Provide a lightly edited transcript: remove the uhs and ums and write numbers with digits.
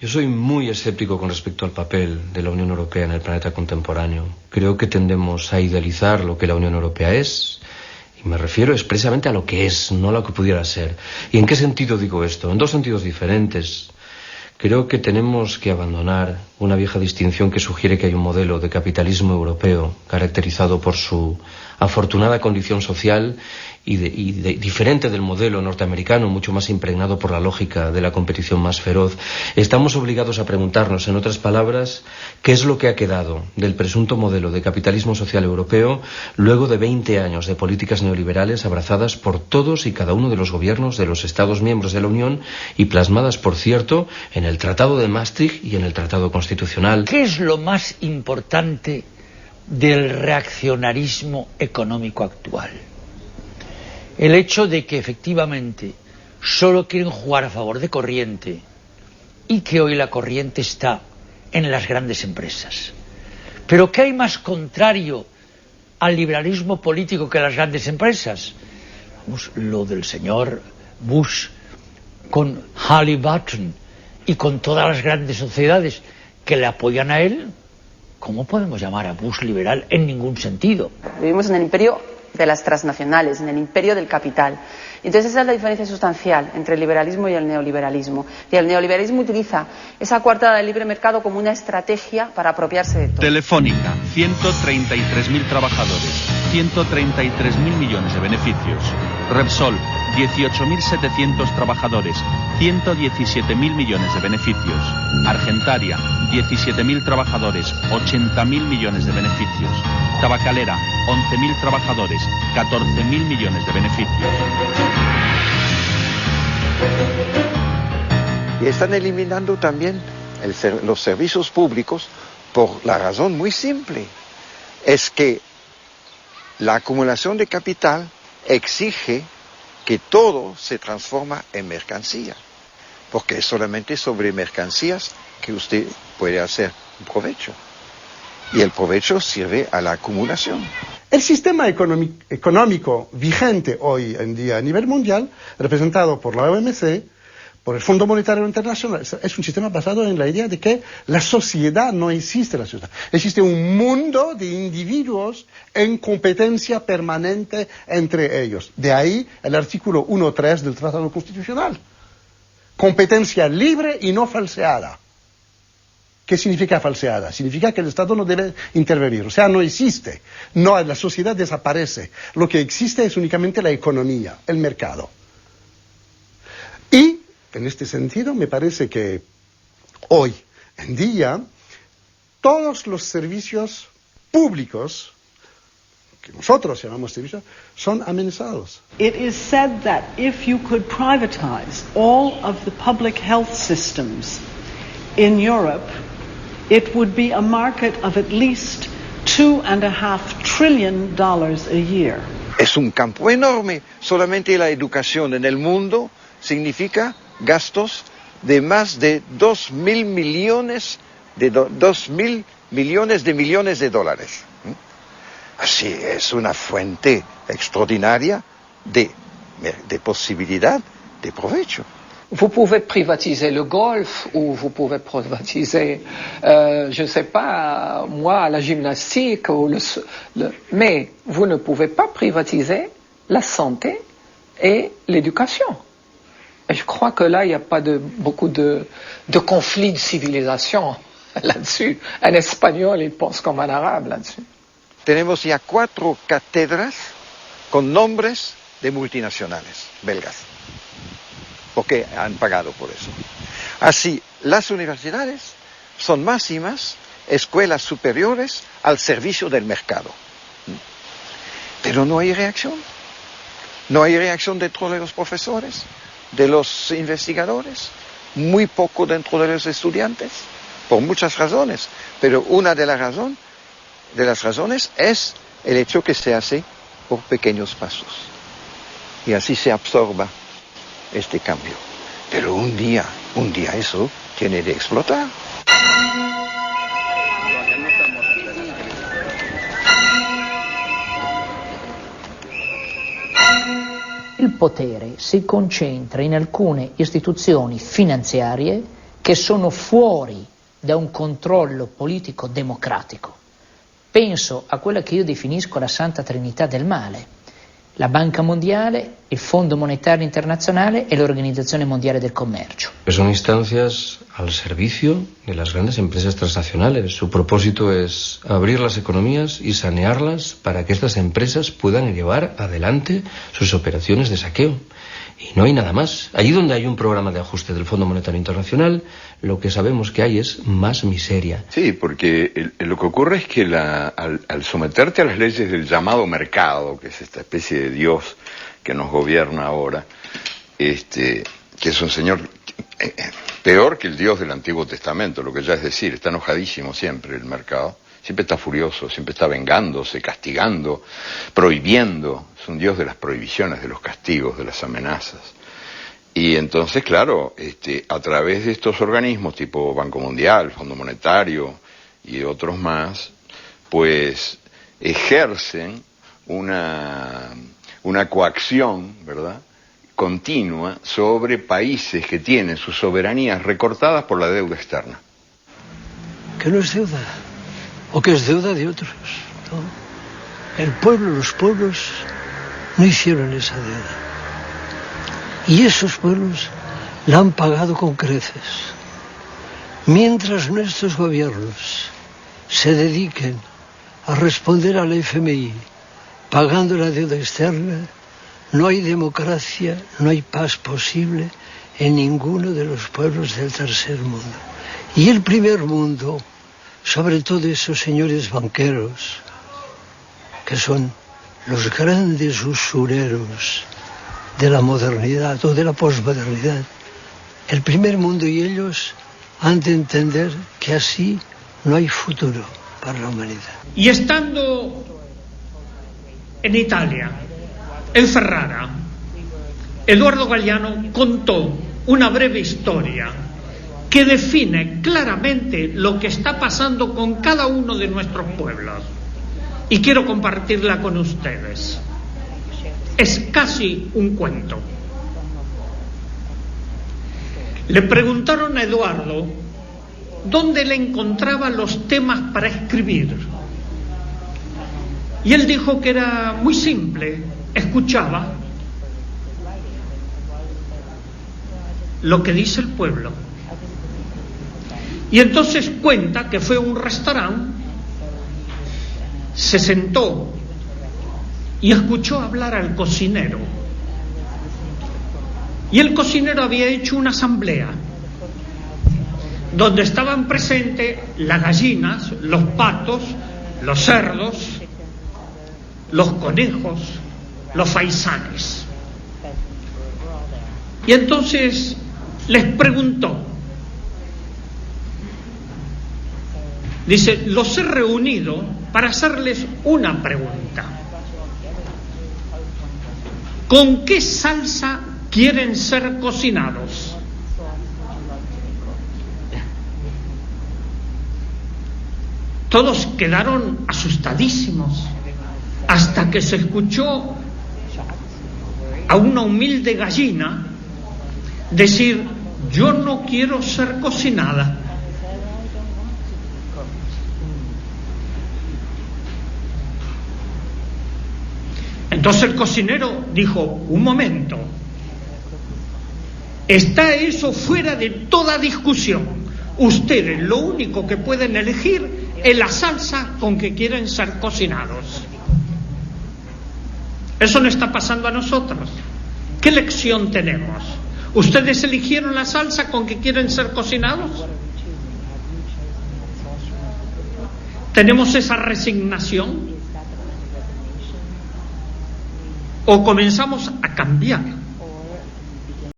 Yo soy muy escéptico con respecto al papel de la Unión Europea en el planeta contemporáneo. Creo que tendemos a idealizar lo que la Unión Europea es, y me refiero expresamente a lo que es, no a lo que pudiera ser. ¿Y en qué sentido digo esto? En dos sentidos diferentes. Creo que tenemos que abandonar una vieja distinción que sugiere que hay un modelo de capitalismo europeo caracterizado por su afortunada condición social y diferente del modelo norteamericano, mucho más impregnado por la lógica de la competición más feroz. Estamos obligados a preguntarnos, en otras palabras, qué es lo que ha quedado del presunto modelo de capitalismo social europeo luego de 20 años de políticas neoliberales abrazadas por todos y cada uno de los gobiernos de los Estados miembros de la Unión y plasmadas, por cierto, en el Tratado de Maastricht y en el Tratado Constitucional. ¿Qué es lo más importante del reaccionarismo económico actual? El hecho de que efectivamente solo quieren jugar a favor de corriente y que hoy la corriente está en las grandes empresas. Pero ¿qué hay más contrario al liberalismo político que las grandes empresas? Vamos, lo del señor Bush con Halliburton y con todas las grandes sociedades que le apoyan a él. ¿Cómo podemos llamar a Bush liberal? En ningún sentido. Vivimos en el imperio de las transnacionales, en el imperio del capital. Entonces esa es la diferencia sustancial entre el liberalismo y el neoliberalismo. Y el neoliberalismo utiliza esa coartada del libre mercado como una estrategia para apropiarse de todo. Telefónica, 133.000 trabajadores, 133.000 millones de beneficios. Repsol, 18.700 trabajadores, 117.000 millones de beneficios. Argentaria, 17.000 trabajadores, 80.000 millones de beneficios. Tabacalera, 11.000 trabajadores, 14.000 millones de beneficios. Y están eliminando también los servicios públicos por la razón muy simple. Es que la acumulación de capital exige que todo se transforma en mercancía. Porque es solamente sobre mercancías que usted puede hacer un provecho. Y el provecho sirve a la acumulación. El sistema económico vigente hoy en día a nivel mundial, representado por la OMC, por el Fondo Monetario Internacional, es un sistema basado en la idea de que la sociedad no existe. La sociedad. Existe un mundo de individuos en competencia permanente entre ellos. De ahí el artículo 1.3 del Tratado Constitucional. Competencia libre y no falseada. ¿Qué significa falseada? Significa que el Estado no debe intervenir, o sea, no existe. No, la sociedad desaparece. Lo que existe es únicamente la economía, el mercado. Y, en este sentido, me parece que hoy en día todos los servicios públicos, que nosotros llamamos servicios, son amenazados. It is said that if you could privatize all of the public health systems in Europe, it would be a market of at least $2.5 trillion a year. Es un campo enorme. Solamente la educación en el mundo significa gastos de más de 2.000 millones de dólares. Así es una fuente extraordinaria de posibilidad de provecho. Vous pouvez privatiser le golf ou vous pouvez privatiser, je ne sais pas, moi, la gymnastique, ou mais vous ne pouvez pas privatiser la santé et l'éducation. Et je crois que là, il n'y a pas beaucoup de conflits de civilisation là-dessus. Un espagnol, il pense comme un arabe là-dessus. Tenemos ya 4 cátedras con nombres de multinacionales belgas, porque han pagado por eso. Así, las universidades son más y más escuelas superiores al servicio del mercado. Pero no hay reacción. No hay reacción dentro de los profesores, de los investigadores, muy poco dentro de los estudiantes, por muchas razones. Pero una de las razones es el hecho que se hace por pequeños pasos. Y así se absorba este cambio. Pero un día eso tiene de explotar. Il potere si concentra in alcune istituzioni finanziarie che sono fuori da un controllo politico democratico. Penso a quella che io definisco la Santa Trinità del male, la Banca Mondiale, il Fondo Monetario Internacional y la Organización Mundial del Comercio. Son instancias al servicio de las grandes empresas transnacionales. Su propósito es abrir las economías y sanearlas para que estas empresas puedan llevar adelante sus operaciones de saqueo. Y no hay nada más. Allí donde hay un programa de ajuste del Fondo Monetario Internacional, lo que sabemos que hay es más miseria. Sí, porque lo que ocurre es que al someterte a las leyes del llamado mercado, que es esta especie de Dios que nos gobierna ahora, que es un señor peor que el Dios del Antiguo Testamento, lo que ya es decir, está enojadísimo siempre el mercado. Siempre está furioso, siempre está vengándose, castigando, prohibiendo. Es un Dios de las prohibiciones, de los castigos, de las amenazas. Y entonces, claro, a través de estos organismos tipo Banco Mundial, Fondo Monetario y otros más, pues ejercen una coacción, ¿verdad?, continua sobre países que tienen sus soberanías recortadas por la deuda externa. Que no es deuda. O que es deuda de otros, ¿no? El pueblo, los pueblos no hicieron esa deuda. Y esos pueblos la han pagado con creces. Mientras nuestros gobiernos se dediquen a responder al FMI pagando la deuda externa, no hay democracia, no hay paz posible en ninguno de los pueblos del tercer mundo. Y el primer mundo, sobre todo esos señores banqueros, que son los grandes usureros de la modernidad o de la posmodernidad, el primer mundo y ellos han de entender que así no hay futuro para la humanidad. Y estando en Italia, en Ferrara, Eduardo Galeano contó una breve historia que define claramente lo que está pasando con cada uno de nuestros pueblos. Y quiero compartirla con ustedes. Es casi un cuento. Le preguntaron a Eduardo dónde le encontraba los temas para escribir. Y él dijo que era muy simple, escuchaba lo que dice el pueblo. Y entonces cuenta que fue a un restaurante, se sentó y escuchó hablar al cocinero. Y el cocinero había hecho una asamblea donde estaban presentes las gallinas, los patos, los cerdos, los conejos, los faisanes. Y entonces les preguntó, dice, los he reunido para hacerles una pregunta. ¿Con qué salsa quieren ser cocinados? Todos quedaron asustadísimos hasta que se escuchó a una humilde gallina decir, yo no quiero ser cocinada. Entonces el cocinero dijo, un momento, está eso fuera de toda discusión. Ustedes lo único que pueden elegir es la salsa con que quieren ser cocinados. Eso no está pasando a nosotros. ¿Qué lección tenemos? ¿Ustedes eligieron la salsa con que quieren ser cocinados? ¿Tenemos esa resignación? ¿O comenzamos a cambiar